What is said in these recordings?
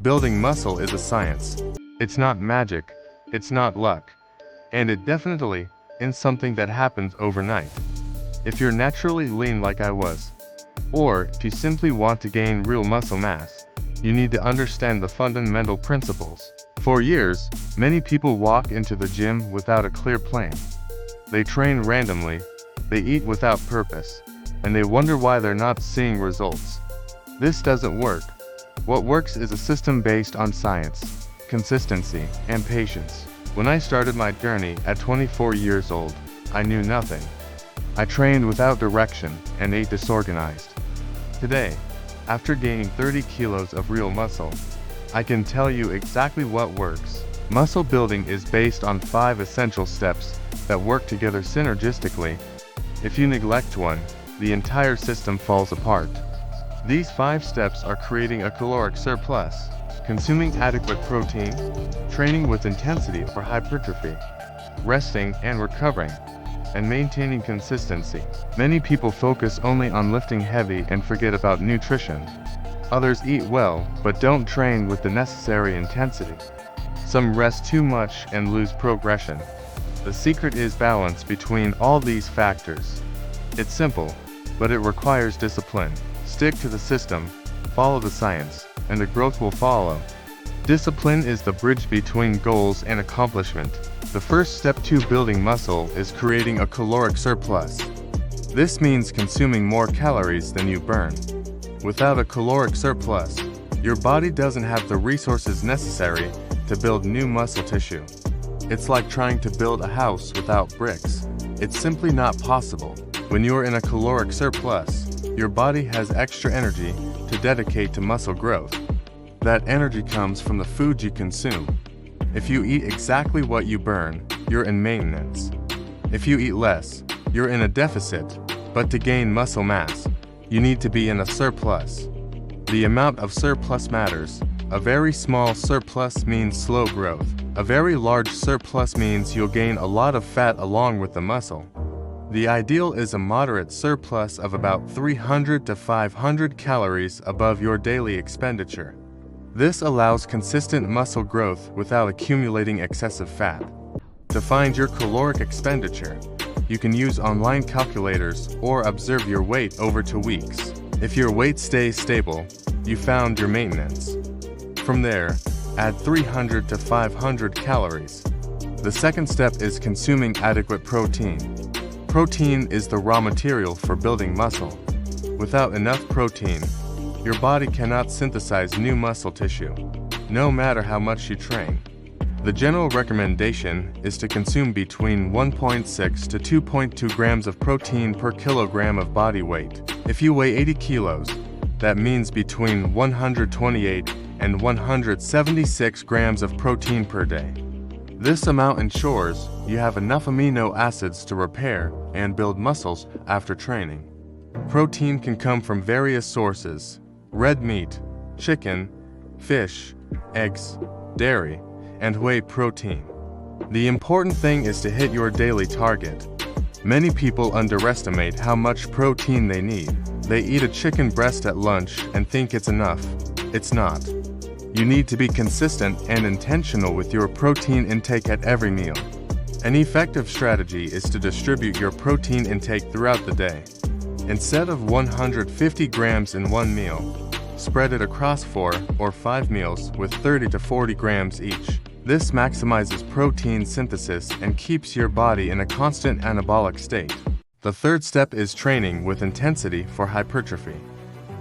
Building muscle is a science. It's not magic, it's not luck, and it definitely isn't something that happens overnight. If you're naturally lean like I was, or if you simply want to gain real muscle mass, you need to understand the fundamental principles. For years, many people walk into the gym without a clear plan. They train randomly, they eat without purpose, and they wonder why they're not seeing results. This doesn't work. What works is a system based on science, consistency, and patience. When I started my journey at 24 years old, I knew nothing. I trained without direction and ate disorganized. Today, after gaining 30 kilos of real muscle, I can tell you exactly what works. Muscle building is based on 5 essential steps that work together synergistically. If you neglect one, the entire system falls apart. These 5 steps are creating a caloric surplus, consuming adequate protein, training with intensity for hypertrophy, resting and recovering, and maintaining consistency. Many people focus only on lifting heavy and forget about nutrition. Others eat well, but don't train with the necessary intensity. Some rest too much and lose progression. The secret is balance between all these factors. It's simple, but it requires discipline. Stick to the system, follow the science, and the growth will follow. Discipline is the bridge between goals and accomplishment. The first step to building muscle is creating a caloric surplus. This means consuming more calories than you burn. Without a caloric surplus, your body doesn't have the resources necessary to build new muscle tissue. It's like trying to build a house without bricks. It's simply not possible. When you're in a caloric surplus, your body has extra energy to dedicate to muscle growth. That energy comes from the food you consume. If you eat exactly what you burn, you're in maintenance. If you eat less, you're in a deficit. But to gain muscle mass, you need to be in a surplus. The amount of surplus matters. A very small surplus means slow growth. A very large surplus means you'll gain a lot of fat along with the muscle. The ideal is a moderate surplus of about 300 to 500 calories above your daily expenditure. This allows consistent muscle growth without accumulating excessive fat. To find your caloric expenditure, you can use online calculators or observe your weight over 2 weeks. If your weight stays stable, you found your maintenance. From there, add 300 to 500 calories. The second step is consuming adequate protein. Protein is the raw material for building muscle. Without enough protein, your body cannot synthesize new muscle tissue, no matter how much you train. The general recommendation is to consume between 1.6 to 2.2 grams of protein per kilogram of body weight. If you weigh 80 kilos, that means between 128 and 176 grams of protein per day. This amount ensures you have enough amino acids to repair and build muscles after training. Protein can come from various sources: red meat, chicken, fish, eggs, dairy, and whey protein. The important thing is to hit your daily target. Many people underestimate how much protein they need. They eat a chicken breast at lunch and think it's enough. It's not. You need to be consistent and intentional with your protein intake at every meal. An effective strategy is to distribute your protein intake throughout the day. Instead of 150 grams in one meal, spread it across 4 or 5 meals with 30 to 40 grams each. This maximizes protein synthesis and keeps your body in a constant anabolic state. The third step is training with intensity for hypertrophy.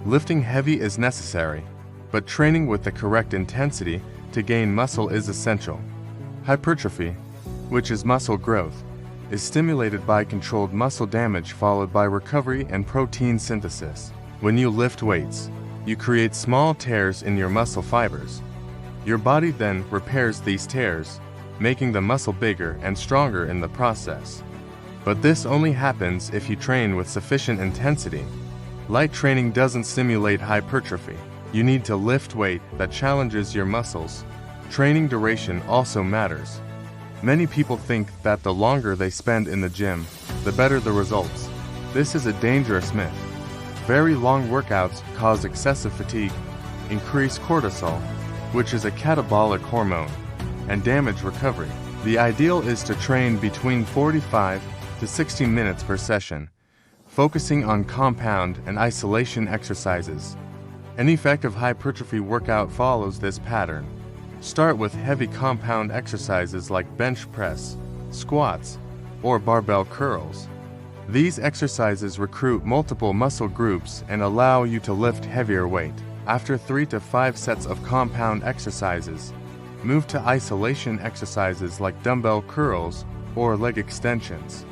Lifting heavy is necessary, but training with the correct intensity to gain muscle is essential. Hypertrophy, which is muscle growth, is stimulated by controlled muscle damage followed by recovery and protein synthesis. When you lift weights, you create small tears in your muscle fibers. Your body then repairs these tears, making the muscle bigger and stronger in the process. But this only happens if you train with sufficient intensity. Light training doesn't stimulate hypertrophy. You need to lift weight that challenges your muscles. Training duration also matters. Many people think that the longer they spend in the gym, the better the results. This is a dangerous myth. Very long workouts cause excessive fatigue, increase cortisol, which is a catabolic hormone, and damage recovery. The ideal is to train between 45 to 60 minutes per session, focusing on compound and isolation exercises. An effective hypertrophy workout follows this pattern. Start with heavy compound exercises like bench press, squats, or barbell curls. These exercises recruit multiple muscle groups and allow you to lift heavier weight. After 3 to 5 sets of compound exercises, move to isolation exercises like dumbbell curls or leg extensions.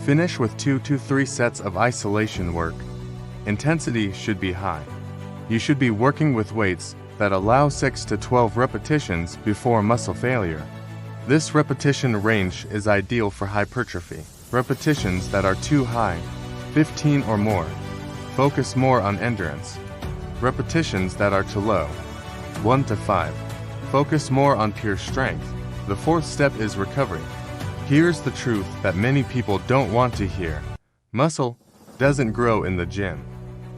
Finish with 2 to 3 sets of isolation work. Intensity should be high. You should be working with weights that allow 6 to 12 repetitions before muscle failure. This repetition range is ideal for hypertrophy. Repetitions that are too high, 15 or more, focus more on endurance. Repetitions that are too low, 1 to 5, focus more on pure strength. The fourth step is recovery. Here's the truth that many people don't want to hear. Muscle doesn't grow in the gym.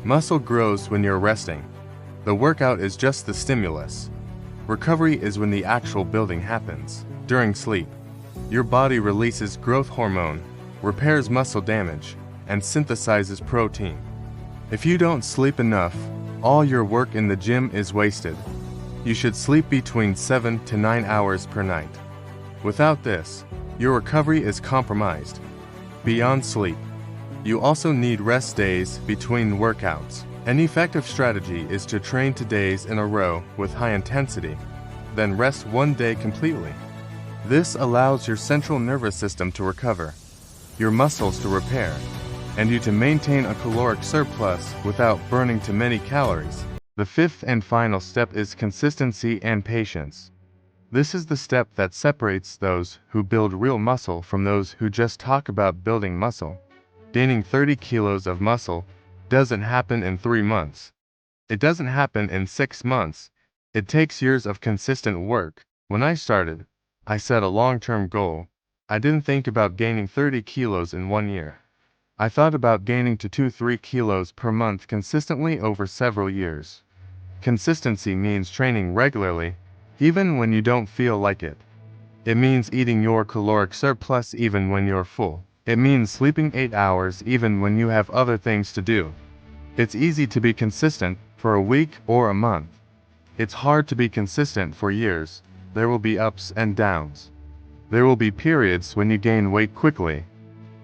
Muscle grows when you're resting. The workout is just the stimulus. Recovery is when the actual building happens. During sleep, your body releases growth hormone, repairs muscle damage, and synthesizes protein. If you don't sleep enough, all your work in the gym is wasted. You should sleep between 7 to 9 hours per night. Without this, your recovery is compromised. Beyond sleep, you also need rest days between workouts. An effective strategy is to train 2 days in a row with high intensity, then rest 1 day completely. This allows your central nervous system to recover, your muscles to repair, and you to maintain a caloric surplus without burning too many calories. The fifth and final step is consistency and patience. This is the step that separates those who build real muscle from those who just talk about building muscle. Gaining 30 kilos of muscle doesn't happen in 3 months. It doesn't happen in 6 months. It takes years of consistent work. When I started, I set a long-term goal. I didn't think about gaining 30 kilos in 1 year. I thought about gaining to 2-3 kilos per month consistently over several years. Consistency means training regularly, even when you don't feel like it. It means eating your caloric surplus even when you're full. It means sleeping 8 hours even when you have other things to do. It's easy to be consistent for a week or a month. It's hard to be consistent for years. There will be ups and downs. There will be periods when you gain weight quickly.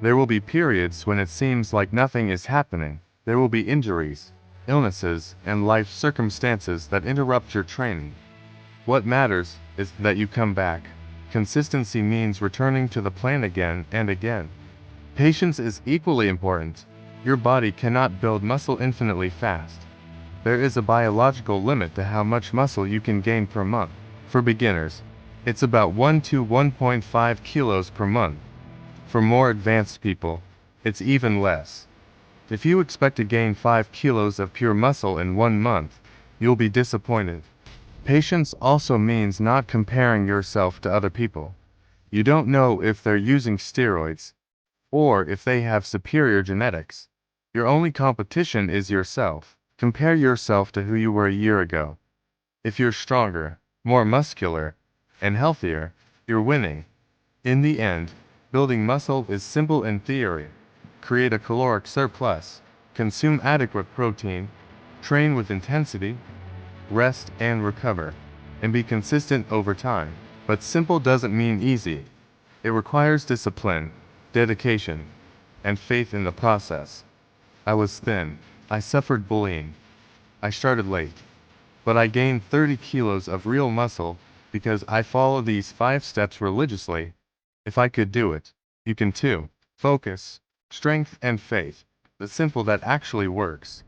There will be periods when it seems like nothing is happening. There will be injuries, illnesses, and life circumstances that interrupt your training. What matters is that you come back. Consistency means returning to the plan again and again. Patience is equally important. Your body cannot build muscle infinitely fast. There is a biological limit to how much muscle you can gain per month. For beginners, it's about 1 to 1.5 kilos per month. For more advanced people, it's even less. If you expect to gain 5 kilos of pure muscle in 1 month, you'll be disappointed. Patience also means not comparing yourself to other people. You don't know if they're using steroids, or if they have superior genetics. Your only competition is yourself. Compare yourself to who you were a year ago. If you're stronger, more muscular, and healthier, you're winning. In the end, building muscle is simple in theory. Create a caloric surplus, consume adequate protein, train with intensity, rest and recover, and be consistent over time. But simple doesn't mean easy. It requires discipline, dedication, and faith in the process. I was thin. I suffered bullying. I started late. But I gained 30 kilos of real muscle because I followed these 5 steps religiously. If I could do it, you can too. Focus, strength, and faith. The simple that actually works.